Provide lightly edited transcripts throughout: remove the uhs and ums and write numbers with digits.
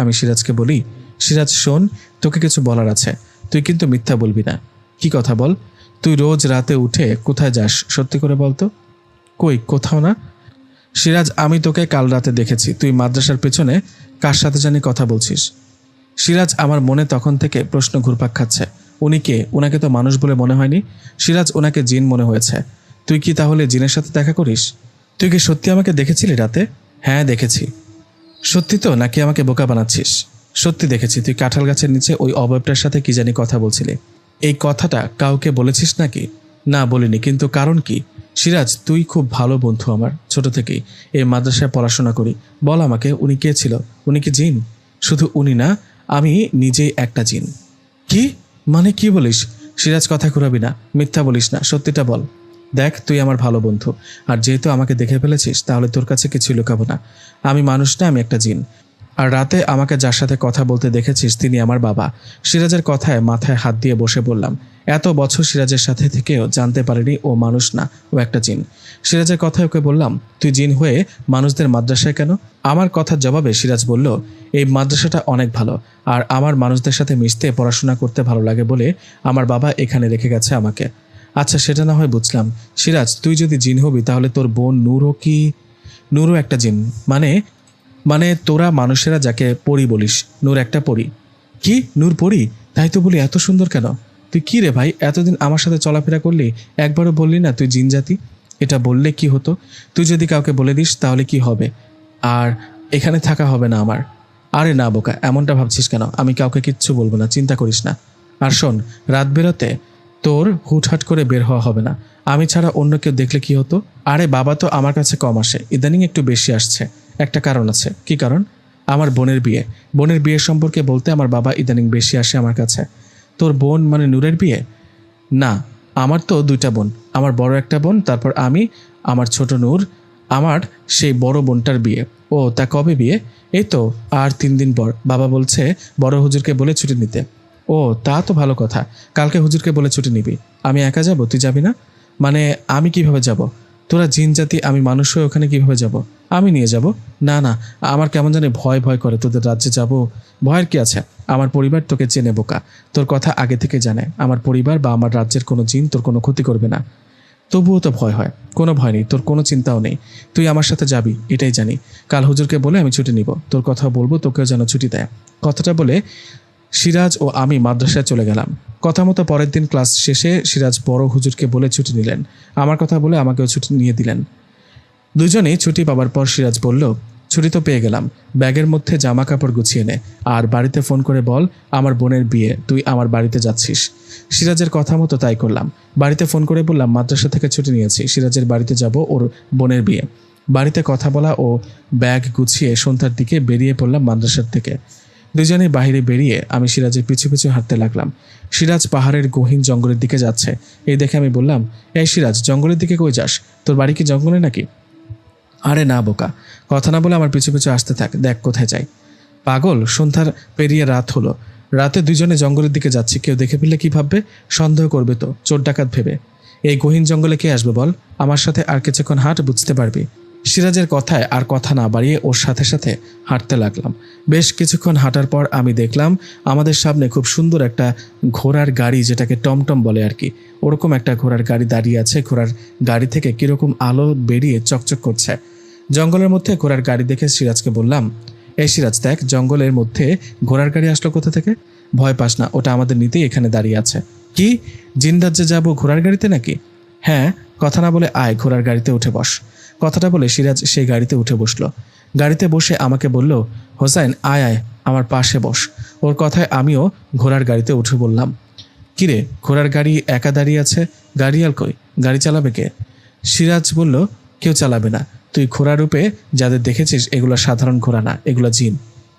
আমি সিরাজকে বলি, সিরাজ শোন, তোকে কিছু বলার আছে, তুই কিন্তু মিথ্যা বলবি না। কি কথা বল? তুই রোজ রাতে উঠে কোথায় যাস সত্যি করে বলতো। কই, কোথাও না। সিরাজ, আমি তোকে কাল রাতে দেখেছি, তুই মাদ্রাসার পেছনে কার সাথে জানি কথা বলছিস। সিরাজ, আমার মনে তখন থেকে প্রশ্ন ঘুরপাক খাচ্ছে, উনি কে? ওনাকে তো মানুষ বলে মনে হয়নি। সিরাজ, ওনাকে জিন মনে হয়েছে। তুই কি তাহলে জিনের সাথে দেখা করিস? তুই কি সত্যি আমাকে দেখেছিলি রাতে? হ্যাঁ দেখেছি। সত্যি তো, নাকি আমাকে বোকা বানাচ্ছিস? সত্যি দেখেছি, তুই কাঁঠাল গাছের নিচে ওই অবয়বটার সাথে কি জানি কথা বলছিলি। এই কথাটা কাউকে বলেছিস নাকি? না বলিনি, কিন্তু কারণ কি? সিরাজ, তুই খুব ভালো বন্ধু আমার, ছোট থেকেই এই মাদ্রাসায় পড়াশোনা করি। বল আমাকে, উনি কে ছিল? উনি কি জিন? শুধু উনি না, আমি নিজেই একটা জিন। কি মানে, কি বলিস? সিরাজ, কথা ঘুরাবি না, মিথ্যা বলিস না, সত্যিটা বল। দেখ, তুই আমার ভালো বন্ধু, আর যেহেতু আমাকে দেখে ফেলেছিস তাহলে তোর কাছে কিছু লুকাবো না। আমি মানুষ না, আমি একটা জিন। আর রাতে আমাকে যার সাথে কথা বলতে দেখেছিস তিনি আমার বাবা। সিরাজের কথায় মাথায় হাত দিয়ে বসে বললাম, এত বছর সিরাজের সাথে থেকেও জানতে পারিনি ও মানুষ না, ও একটা জিন। সিরাজের কথায় ওকে বললাম, তুই জিন হয়ে মানুষদের মাদ্রাসায় কেন? আমার কথার জবাবে সিরাজ বলল, এই মাদ্রাসাটা অনেক ভালো, আর আমার মানুষদের সাথে মিশতে পড়াশোনা করতে ভালো লাগে বলে আমার বাবা এখানে রেখে গেছে আমাকে। আচ্ছা, সেটা না হয় বুঝলাম। সিরাজ, তুই যদি জিন হবি তাহলে তোর বোন নূরও কি? নূরও একটা জিন? মানে মানে তোরা মানুষেরা যাকে পরি বলিস, নূর একটা পরি। কি, নূর পরি? তাই তো বলি, এত সুন্দর কেন? তুই কি রে ভাই, এতদিন আমার সাথে চলাফেরা করলি, একবারও বললি না তুই জিন জাতি? এটা বললে কি হতো? তুই যদি কাউকে বলে দিস তাহলে কি হবে? আর এখানে থাকা হবে না আমার। আরে না বোকা, এমনটা ভাবছিস কেন? আমি কাউকে কিচ্ছু বলবো না, চিন্তা করিস না। আর শোন, রাত বেরোতে তোর হুটহাট করে বের হওয়া হবে না। আমি ছাড়া অন্য কেউ দেখলে কি হতো? আরে বাবা তো আমার কাছে কম আসে, ইদানিং একটু বেশি আসছে। একটা কারণ আছে। কি কারণ? আমার বোনের বিয়ে। বোনের বিয়ে সম্পর্কে বলতে আমার বাবা ইদানিং বেশি আসে আমার কাছে। তোর বোন মানে নূরের বিয়ে? না, আমার তো দুইটা বোন। আমার বড় একটা বোন, তারপর আমি, আমার ছোট নূর, আমার সেই বড় বোনটার বিয়ে। ও, তা কবে বিয়ে? এই তো আর 3 দিন পর। বাবা বলছে বড় হুজুরকে বলে ছুটি নিতে। ও, তা তো ভালো কথা। কালকে হুজুরকে বলে ছুটি নিবি। আমি একা যাব, তুই যাবি না? মানে আমি কিভাবে যাব? তোরা জিন জাতি, আমি মানুষ হয়ে ওখানে কিভাবে যাব? আমি নিয়ে যাব। না না, আমার কেমন জানি ভয় ভয় করে, তোদের রাজ্যে যাব। ভয়ের কি আছে? আমার পরিবার তোকে চেনে বোকা, তোর কথা আগে থেকে জানে। আমার পরিবার বা আমার রাজ্যের কোনো জিন তোর কোনো ক্ষতি করবে না। তবুও তো ভয় হয়। কোনো ভয় নেই, তোর কোনো চিন্তাও নেই। তুই আমার সাথে যাবি, এটাই জানি। কাল হুজুরকে বলে আমি ছুটি নিব, তোর কথা বলবো, তোকেও যেন ছুটি দেয়। কথাটা বলে সিরাজ ও আমি মাদ্রাসায় চলে গেলাম। কথা মতো পরের দিন ক্লাস শেষে সিরাজ বড় হুজুরকে বলে ছুটি নিলেন। আমার কথা বলে আমাকেও ছুটি নিয়ে দিলেন। দুজনেই ছুটি পাবার পর সিরাজ বলল, ছুটি তো পেয়ে গেলাম, ব্যাগের মধ্যে জামা কাপড় গুছিয়ে নে, আর বাড়িতে ফোন করে বল আমার বোনের বিয়ে, তুই আমার বাড়িতে যাচ্ছিস। সিরাজের কথা মতো তাই করলাম। বাড়িতে ফোন করে বললাম মাদ্রাসা থেকে ছুটি নিয়েছি, সিরাজের বাড়িতে যাব, ওর বোনের বিয়ে। বাড়িতে কথা বলা ও ব্যাগ গুছিয়ে সন্ধ্যার দিকে বেরিয়ে পড়লাম মাদ্রাসার থেকে। দুজনে বাইরে বেরিয়ে আমি সিরাজের পিছু পিছু হাঁটতে লাগলাম। সিরাজ পাহাড়ের গহীন জঙ্গলের দিকে যাচ্ছে। এই দেখে আমি বললাম, এই সিরাজ, জঙ্গলের দিকে কই যাস? তোর বাড়ি কি জঙ্গলে নাকি? আরে না বোকা, কথা না বলে আমার পিছু পিছু আসতে থাক, দেখ কোথায় যাই। পাগল, সন্ধ্যার পেরিয়ে রাত হলো। রাতে দুজনে জঙ্গলের দিকে যাচ্ছি, কেউ দেখে ফেললে কি ভাববে? সন্দেহ করবে তো, চোর ডাকাত ভেবে। এই গহীন জঙ্গলে কে আসবে বল? আমার সাথে আর কিছুক্ষণ হাঁট, বুঝতে পারবি। সিরাজের কথায় আর কথা না বাড়িয়ে ওর সাথে সাথে হাঁটতে লাগলাম। বেশ কিছুক্ষণ হাঁটার পর আমি দেখলাম আমাদের সামনে খুব সুন্দর একটা ঘোড়ার গাড়ি, যেটাকে টমটম বলে আর কি, ওরকম একটা ঘোড়ার গাড়ি দাঁড়িয়ে আছে। ঘোড়ার গাড়ি থেকে কিরকম আলো বেরিয়ে চকচক করছে। জঙ্গলের মধ্যে ঘোড়ার গাড়ি দেখে সিরাজকে বললাম, এই সিরাজ দেখ, জঙ্গলের মধ্যে ঘোড়ার গাড়ি আসলো কোথা থেকে? ভয় পাস না, ওটা আমাদের নিতেই এখানে দাঁড়িয়ে আছে। কি, জিন রাজ্যে যাবো ঘোড়ার গাড়িতে নাকি? হ্যাঁ, কথা না বলে আয়, ঘোড়ার গাড়িতে উঠে বস। কথাটা বলে সিরাজ সেই গাড়িতে উঠে বসলো। গাড়িতে বসে আমাকে বলল, হোসাইন আয় আয়, আমার পাশে বস। ওর কথায় আমিও ঘোড়ার গাড়িতে উঠে বললাম। কিরে, ঘোড়ার গাড়ি একা দাঁড়িয়ে আছে, গাড়িয়াল কই? গাড়ি চালাবে কে? সিরাজ বলল, কেউ চালাবে না। তুই ঘোড়া রূপে যাদের দেখেছিস এগুলো সাধারণ ঘোড়া না, এগুলো জিন।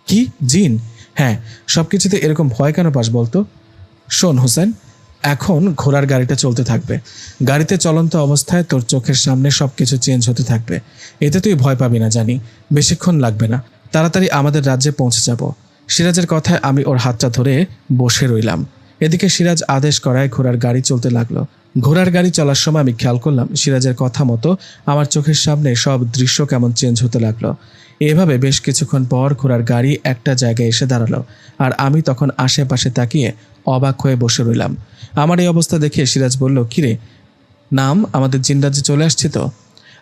কি, জিন? হ্যাঁ, সব কিছুতে এরকম ভয় কেন পাস বলতো? শোন হোসেন, এখন ঘোড়ার গাড়িটা চলতে থাকবে। গাড়িতে চলন্ত অবস্থায় তোর চোখের সামনে সব কিছু চেঞ্জ হতে থাকবে। এতে তুই ভয় পাবি না জানি। বেশিক্ষণ লাগবে না, তাড়াতাড়ি আমাদের রাজ্যে পৌঁছে যাব। সিরাজের কথায় আমি ওর হাতটা ধরে বসে রইলাম। এদিকে সিরাজ আদেশ করায় ঘোড়ার গাড়ি চলতে লাগলো। ঘোড়ার গাড়ি চলার সময় আমি খেয়াল করলাম সিরাজের কথা মতো আমার চোখের সামনে সব দৃশ্য কেমন চেঞ্জ হতে লাগলো। এভাবে বেশ কিছুক্ষণ পর ঘোড়ার গাড়ি একটা জায়গায় এসে দাঁড়ালো, আর আমি তখন আশেপাশে তাকিয়ে অবাক হয়ে বসে রইলাম। আমার এই অবস্থা দেখে সিরাজ বলল, কিরে নাম, আমাদের জিনরাজ্যে চলে আসছি তো।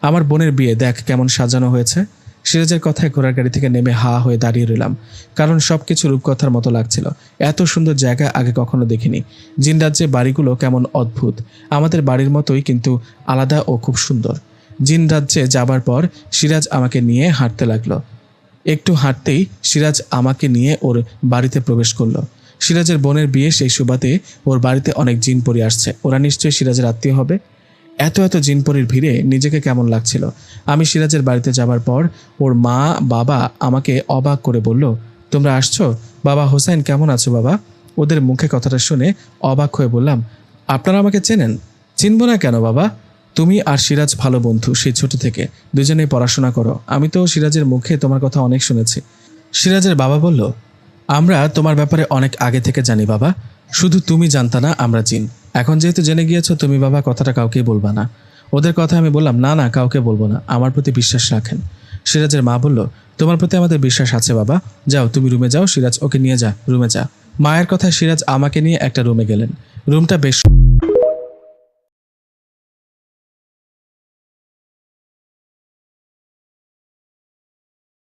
আমার বোনের বিয়ে দেখ কেমন সাজানো হয়েছে। সিরাজের কথায় ঘোড়ার গাড়ি থেকে নেমে হা হয়ে দাঁড়িয়ে রইলাম, কারণ সবকিছু রূপকথার মতো লাগছিল। এত সুন্দর জায়গা আগে কখনো দেখিনি। জিনরাজ্যে বাড়িগুলো কেমন অদ্ভুত, আমাদের বাড়ির মতোই কিন্তু আলাদা ও খুব সুন্দর। জিনরাজ্যে যাবার পর সিরাজ আমাকে নিয়ে হাঁটতে লাগলো। একটু হাঁটতেই সিরাজ আমাকে নিয়ে ওর বাড়িতে প্রবেশ করলো। সিরাজের বোনের বিয়ে, সেই সুবাদে ওর বাড়িতে অনেক জিন পরি আসছে। ওরা নিশ্চয়ই সিরাজের আত্মীয় হবে। এত এত জিনপরির ভিড়ে নিজেকে কেমন লাগছিল। আমি সিরাজের বাড়িতে যাবার পর ওর মা বাবা আমাকে অবাক করে বলল, তোমরা আসছো? বাবা হোসেন কেমন আছো বাবা? ওদের মুখে কথাটা শুনে অবাক হয়ে বললাম, আপনারা আমাকে চেনেন? চিনব না কেন বাবা, তুমি আর সিরাজ ভালো বন্ধু সেই ছোট থেকে, দুজনেই পড়াশোনা করো। আমি তো সিরাজের মুখে তোমার কথা অনেক শুনেছি। সিরাজের বাবা বলল, আমরা তোমার ব্যাপারে অনেক আগে থেকে জানি বাবা, শুধু তুমি জানতা না আমরা জিন। এখন যেহেতু জেনে গিয়েছো, তুমি বাবা কথাটা কাউকেই বলবা না। ওদের কথা আমি বললাম, না না কাউকে বলবো না, আমার প্রতি বিশ্বাস রাখেন। সিরাজের মা বলল, তোমার প্রতি আমাদের বিশ্বাস আছে বাবা, যাও তুমি রুমে যাও। সিরাজ ওকে নিয়ে যা, রুমে যা। মায়ের কথায় সিরাজ আমাকে নিয়ে একটা রুমে গেলেন। রুমটা বেশ